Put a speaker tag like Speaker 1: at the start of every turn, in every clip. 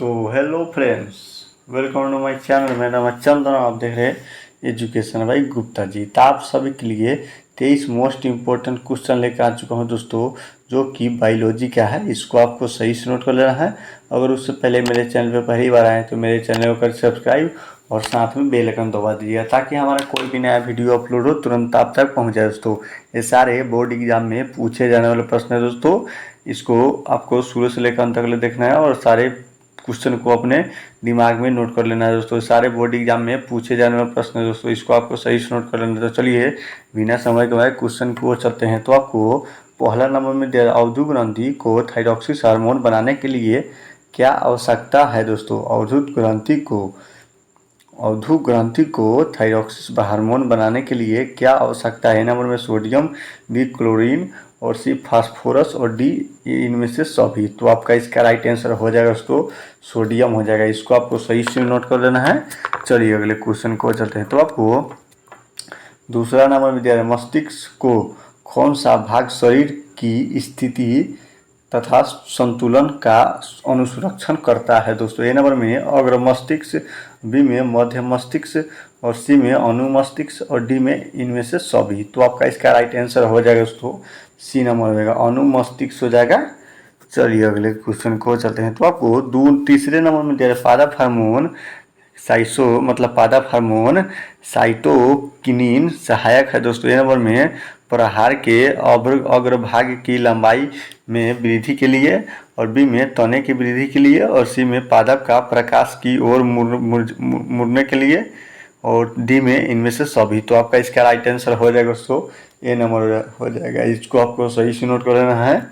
Speaker 1: तो hello friends, welcome to my channel. मेरा नाम है चंदन, आप देख रहे हैं एजुकेशन भाई गुप्ता जी। तो आप सभी के लिए 23 मोस्ट इम्पोर्टेंट क्वेश्चन लेकर आ चुका हूं दोस्तों, जो कि बायोलॉजी का है। इसको आपको सही से नोट कर लेना है। अगर उससे पहले मेरे चैनल पे पहली बार आए तो मेरे चैनल को कर सब्सक्राइब और साथ में बेल आइकन दबा दीजिएगा, ताकि हमारा कोई भी नया वीडियो अपलोड हो तुरंत आप तक पहुँच जाए दोस्तों। ये सारे बोर्ड एग्जाम में पूछे जाने वाले प्रश्न है दोस्तों। इसको आपको शुरू से लेकर अंत तक देखना है और सारे क्वेश्चन को अपने दिमाग में नोट कर लेना है दोस्तों। सारे बोर्ड एग्जाम में पूछे जाने वाले प्रश्न है दोस्तों, इसको आपको सही से नोट कर लेना है। तो चलिए बिना समय गवाए क्वेश्चन की ओर चलते हैं। तो आपको पहला नंबर में दिया, अवधूत ग्रंथि को थायरॉक्सिस हार्मोन बनाने के लिए क्या आवश्यकता है दोस्तों। अवधूत ग्रंथि को थायरॉक्सिस हार्मोन बनाने के लिए क्या आवश्यकता है। नंबर में सोडियम, बी क्लोरीन और सी फास्फोरस और डी इनमें से सभी। तो आपका इसका राइट आंसर हो जाएगा दोस्तों सोडियम हो जाएगा। इसको आपको सही से नोट कर लेना है। चलिए अगले क्वेश्चन को चलते हैं। तो आपको दूसरा नंबर में दिया है, मस्तिष्क को कौन सा भाग शरीर की स्थिति तथा संतुलन का अनुसंरक्षण करता है दोस्तों। ए नंबर में अग्र मस्तिष्क, बी में मध्य मस्तिष्क और सी में अनुमस्तिष्क और डी में इनमें से सभी। तो आपका इसका राइट आंसर हो जाएगा दोस्तों सी नंबर हो जाएगा, अनुमस्तिष्क हो जाएगा। चलिए अगले क्वेश्चन को चलते हैं। तो आपको तीसरे नंबर में दिया है, पादप हार्मोन पादप हार्मोन साइटोकिनिन सहायक है दोस्तों। ए नंबर में प्रहार के अग्रभाग की लंबाई में वृद्धि के लिए और बी में तने की वृद्धि के लिए और सी में पादप का प्रकाश की ओर मुड़ने के लिए और डी में इनमें से सभी। तो आपका इसका राइट आंसर हो जाएगा दोस्तों ए नंबर हो जाएगा। इसको आपको सही से नोट कर लेना है।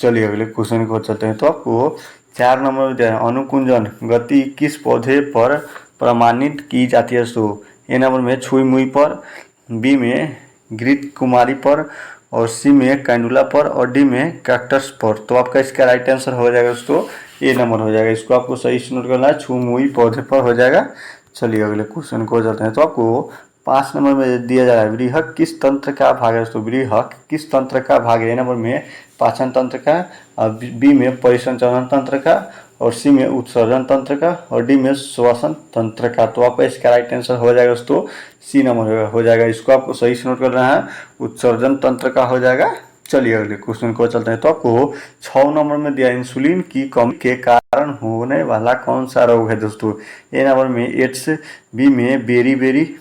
Speaker 1: चलिए अगले क्वेश्चन को चलते हैं। तो आपको 4 नंबर में दिया है, अनुकुंजन गति किस पौधे पर प्रमाणित की जाती है दोस्तों। ए नंबर में छुई मुई पर, बी में घृत कुमारी पर और सी में कैंडुला पर और डी में कैक्टस पर। तो आपका इसका राइट आंसर हो जाएगा दोस्तों ए नंबर हो जाएगा। इसको आपको सही से नोट करना है, छुई मुई पौधे पर हो जाएगा। चलिए अगले क्वेश्चन को चलते हैं। तो आपको 5 नंबर में दिया जा रहा है, वृहक किस तंत्र का भाग है दोस्तों। वृहक किस तंत्र का भाग है। ए नंबर में पाचन तंत्र का, बी में परिसंचरण तंत्र का और सी में उत्सर्जन तंत्र का और डी में श्वसन तंत्र का। तो आपका इसका राइट आंसर हो जाएगा दोस्तों सी नंबर हो जाएगा। इसको आपको सही से नोट करना है, उत्सर्जन तंत्र का हो जाएगा। चलिए अगले क्वेश्चन को चलते हैं। तो आपको 6 नंबर में दिया, इंसुलिन की कमी के कारण होने वाला कौन सा रोग है दोस्तों। ए नंबर में एड्स, बी में बेरी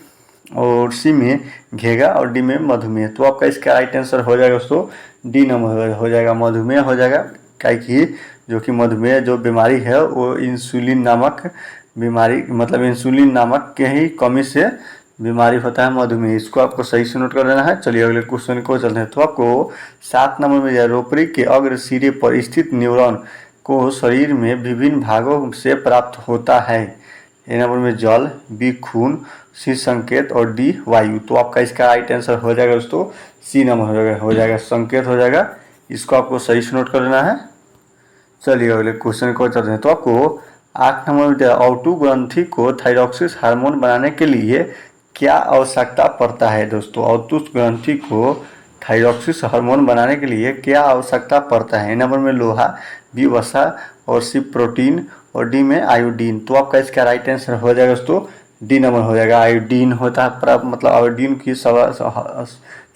Speaker 1: और सी में घेगा और डी में मधुमेह। तो आपका इसका राइट आंसर हो जाएगा दोस्तों डी नंबर हो जाएगा, मधुमेह हो जाएगा। क्या कि जो कि मधुमेह जो बीमारी है वो इंसुलिन नामक बीमारी इंसुलिन नामक के ही कमी से बीमारी होता है मधुमेह। इसको आपको सही से नोट कर लेना है। चलिए अगले क्वेश्चन को चलते हैं। तो आपको 7 नंबर में रोपरी के अग्र सिरे पर स्थित न्यूरॉन को शरीर में विभिन्न भागों से प्राप्त होता है। ए नंबर में जल, बी खून, सी संकेत और डी वायु। तो आपका इसका राइट आंसर हो जाएगा दोस्तों सी नंबर हो जाएगा संकेत हो जाएगा। इसको आपको सही से नोट कर लेना है। चलिए अगले क्वेश्चन को चलते हैं। तो आपको 8 नंबर में अवधूत ग्रंथि को थायरॉक्सिस हार्मोन बनाने के लिए क्या आवश्यकता पड़ता है दोस्तों। अवधूत ग्रंथि को थायरॉक्सिस हार्मोन बनाने के लिए क्या आवश्यकता पड़ता है। नंबर में लोहा, बी वसा और सी प्रोटीन और डी में आयोडीन। तो आपका इसका राइट आंसर हो जाएगा दोस्तों डी नंबर हो जाएगा। आयोडीन होता है आयोडीन की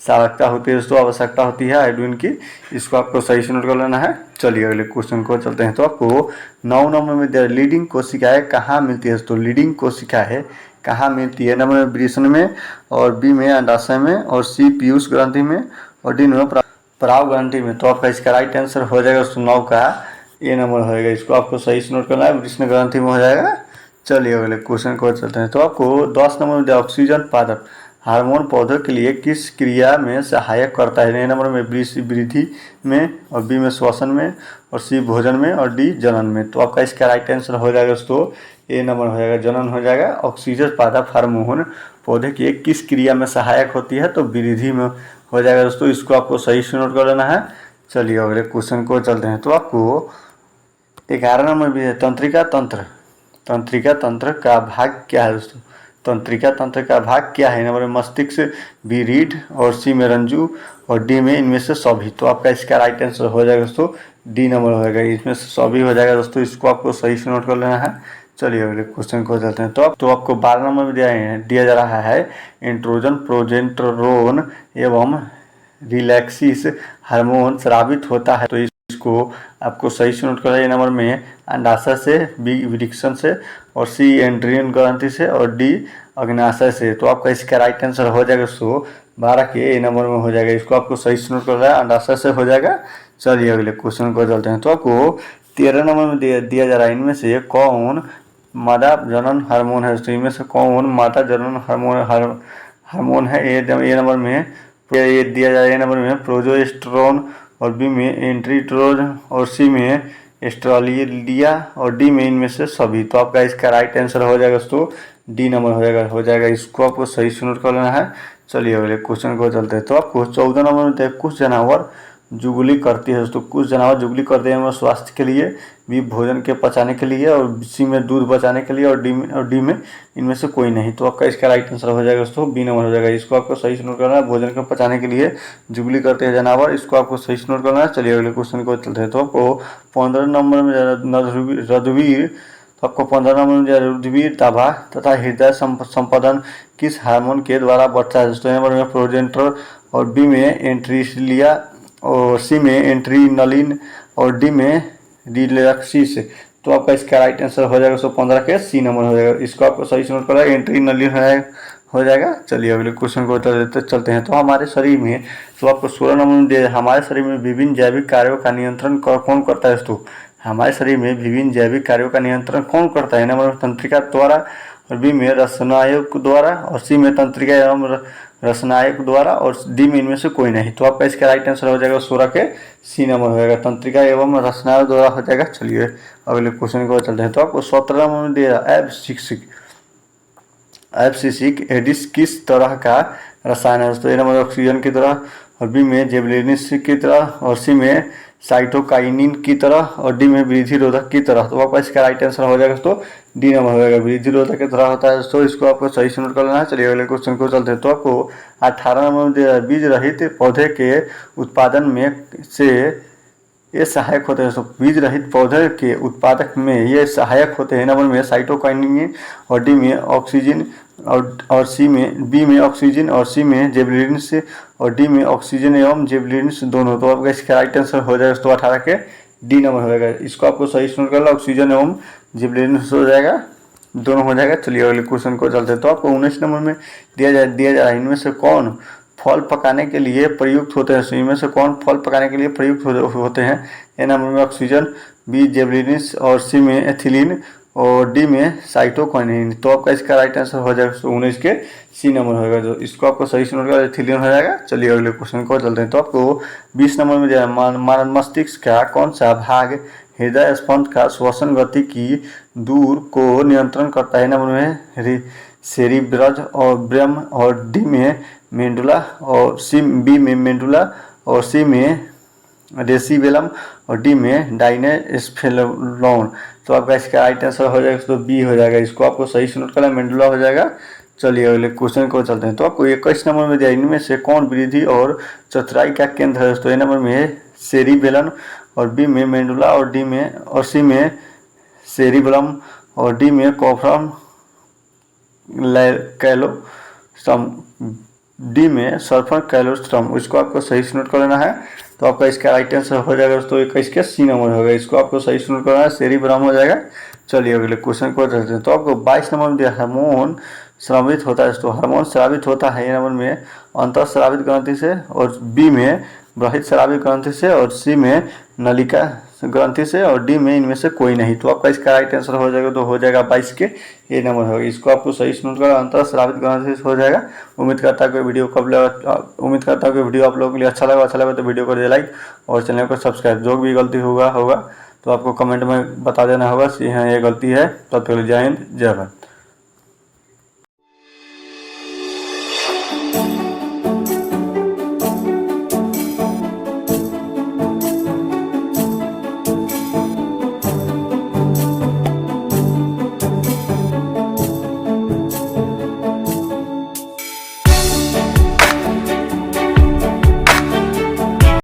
Speaker 1: आवश्यकता होती है दोस्तों, आवश्यकता होती है आयोडीन की। इसको आपको सही से नोट कर लेना है। चलिए अगले क्वेश्चन को चलते हैं। तो आपको 9 नंबर में लीडिंग कोशिकाएं कहाँ मिलती है दोस्तों। लीडिंग कोशिकाएं कहाँ मिलती है। नंबर में वृषण में और बी में अंडाशय में और सी पीयूष ग्रंथि में और डी में पराग ग्रंथि में। तो आपका इसका राइट आंसर हो जाएगा दोस्तों 9 का ए नंबर हो जाएगा। इसको आपको सही से नोट करना है, वृषण ग्रंथि में हो जाएगा। चलिए अगले क्वेश्चन को चलते हैं। तो आपको 10 नंबर में ऑक्सीजन पादप हार्मोन पौधों के लिए किस क्रिया में सहायक करता है। ए नंबर में वृद्धि में और बी में श्वसन में और सी भोजन में और डी जनन में। तो आपका इसका राइट आंसर हो जाएगा दोस्तों ए नंबर हो जाएगा, जनन हो जाएगा। ऑक्सीजन पादप हार्मोन पौधे की किस क्रिया में सहायक होती है, तो वृद्धि में हो जाएगा दोस्तों। इसको आपको सही से नोट कर लेना है। चलिए अगले क्वेश्चन को चलते हैं। तो आपको 11 नंबर भी है, तंत्रिका तंत्र का भाग क्या है दोस्तों। तंत्रिका तंत्र का भाग क्या है। नंबर में मस्तिष्क, बी रीढ़ और सी में रंजू और डी में इनमें से सभी। तो आपका इसका राइट आंसर हो जाएगा दोस्तों डी नंबर हो जाएगा। इसमें से सभी हो जाएगा दोस्तों, इसको आपको सही से नोट कर लेना है। चलिए अगले क्वेश्चन को चलते हैं। तो आपको 12 नंबर में दिया जा रहा है इंट्रोजन प्रोजेस्टेरोन एवं रिलैक्सिस हार्मोन स्रावित होता है। तो इसको आपको सही से नोट करना है। नंबर में अंडाशय से, बी विरिक्शन से, और सी एंड्रियन ग्रंथि से, और डी अग्नाशय से। तो आपका इसका राइट आंसर हो जाएगा 112 के ए नंबर में हो जाएगा। इसको आपको सही से नोट करना है, अंडाशय से हो जाएगा। चलिए अगले क्वेश्चन को चलते हैं। तो आपको 13 नंबर में दिया जा रहा है, इनमें से कौन मादा जनन हार्मोन है। तो इनमें से कौन मादा जनन हार्मोन है। ए नंबर में ये दिया जा रहा है, ए नंबर में प्रोजेस्टेरोन, और बी में एंट्रीट्रोज, और सी में एस्ट्रेलिया, और डी में इनमें से सभी। तो आपका इसका राइट आंसर हो जाएगा दोस्तों डी नंबर हो जाएगा। इसको आपको सही से नोट कर लेना है। चलिए अगले क्वेश्चन को चलते हैं। तो आपको 14 नंबर में कुछ जानवर जुगली करती है दोस्तों। कुछ जानवर जुगली करते हैं स्वास्थ्य के लिए, बी भोजन के पचाने के लिए, और सी में दूध बचाने के लिए, और डी में इनमें से कोई नहीं। तो आपका इसका राइट आंसर हो जाएगा दोस्तों बी नंबर हो जाएगा। इसको आपको सही से नोट करना है। भोजन के पचाने के लिए जुगली करते हैं जानवर, इसको आपको सही से नोट करना है। चलिए अगले क्वेश्चन को चलते हैं। तो आपको 15 नंबर में रघुवीर, तो आपको 15 नंबर में रुधिर दावा तथा हृदय संपादन किस हार्मोन के द्वारा बढ़ता है। दोस्तों नंबर में प्रोजेस्टेरोन, और बी में एंट्रीसिलिया, और सी में एंट्रीनलिन, और डी में रिलैक्सिस। तो आपका इसका राइट आंसर हो जाएगा 115 के सी नंबर हो जाएगा। इसको आपको सही से नोट करना है, एंट्रीनलिन हो जाएगा। चलिए अगले क्वेश्चन को चलते हैं। तो हमारे शरीर में, तो आपको 16 नंबर में हमारे शरीर में विभिन्न जैविक कार्यों का नियंत्रण कौन करता है। दोस्तों हमारे शरीर में विभिन्न जैविक कार्यों का नियंत्रण कौन करता है। नंबर तंत्रिका द्वारा, और बी में रसनायक द्वारा, और सी में तंत्रिका एवं रसनायक द्वारा, और डी में इनमें से कोई नहीं। तो आपका इसका राइट आंसर हो जाएगा 16 के सी नंबर हो जाएगा, तंत्रिका एवं रसनायक द्वारा हो जाएगा। चलिए अगले क्वेश्चन को चलते हैं। तो आपको 17 नंबर में दिया एब्सिसिक एडिस किस तरह का रसायन है। दोस्तों ए नंबर ऑक्सीजन की तरह, और बी में जेबलिनिस की तरह, और सी में साइटोकाइनिन की तरह, और डी में वृद्धि रोधक की तरह। तो आपका इसका राइट आंसर हो जाएगा दोस्तों डी नंबर हो जाएगा, वृद्धि रोधक की तरह होता है दोस्तों। इसको आपको सही से नोट कर लेना है। चलिए अगले क्वेश्चन को चलते हैं। तो आपको 18 नंबर में बीज रहित पौधे के उत्पादन में से ये सहायक होते हैं। बीज रहित पौधे के उत्पादक में ये सहायक होते हैं। नंबर में साइटोकाइनिन, और डी में ऑक्सीजन, और सी में, बी में ऑक्सीजन, और सी में जेबलिन्स, और डी में ऑक्सीजन एवं जेबलिन्स दोनों। तो आपका इसका राइट आंसर हो जाएगा दोस्तों 18 के डी नंबर हो जाएगा। इसको आपको सही से नोट कर लो, ऑक्सीजन एवं जेबलिन्स हो जाएगा, दोनों हो जाएगा। चलिए अगले क्वेश्चन को चलते हैं। तो आपको 19 नंबर में दिया जा रहा है, इनमें से कौन फल पकाने के लिए प्रयुक्त होते हैं। इनमें से कौन फल पकाने के लिए प्रयुक्त होते हैं। ए नंबर में ऑक्सीजन, बी जेबलिन्स, और सी में एथिलीन, और डी में साइटोकाइनिन। तो आपका इसका राइट आंसर हो जाएगा 19 के सी नंबर होगा। जो इसको आपको सही से नोट कर एथिलीन हो जाएगा। चलिए अगले क्वेश्चन को चलते हैं। तो आपको 20 नंबर में दिया मानव मस्तिष्क का कौन सा भाग हृदय स्पंद का श्वसन गति की दूर को नियंत्रण करता है। नंबर में सेरिब्रज, और ब्रेम, और डी में मेंडुला, और बी में मेंडुला, और सी में रेसिबेलम, और डी में डाइनेस्फेलोन। तो आपका इसका राइट आंसर हो जाएगा तो बी हो जाएगा। इसको आपको सही से नोट करना, मेंडुला हो जाएगा। चलिए अगले क्वेश्चन को चलते हैं। तो आपको 21 नंबर में दिया, इनमें से कौन वृद्धि और चतुराई का केंद्र है। दोस्तों ए नंबर में सेरिबेलन, और बी में मेंडुला, और डी में, और सी में सेरिबलम, और डी में कॉफ्रम कैलोस्ट्रम, डी में सल्फर कैलोस्ट्रम। इसको आपको सही से नोट कर लेना है। तो आपका इसका राइट आंसर हो जाएगा दोस्तों 21 के सी नंबर होगा। इसको आपको सही से नोट करना है, सेरिब्रम हो जाएगा। चलिए अगले क्वेश्चन को चलते हैं। तो आपको 22 नंबर में दिया हार्मोन स्रावित होता है। तो हार्मोन स्रावित होता है ए नंबर में अंतर स्रावित ग्रंथि से, और बी में बृहत स्रावित ग्रंथि से, और सी में नलिका ग्रंथि से, और डी में इनमें से कोई नहीं। तो आपका इसका राइट आंसर हो जाएगा तो हो जाएगा 22 के ए नंबर होगा। इसको आपको सही से नोट करना, अंतर स्रावित ग्रंथि से हो जाएगा। उम्मीद करता हूँ कि वीडियो आप लोगों के लिए अच्छा लगा तो वीडियो को दे लाइक, और चैनल को सब्सक्राइब। जो भी गलती होगा तो आपको कमेंट में बता देना होगा, हाँ ये गलती है। तब तक जय हिंद जय भारत।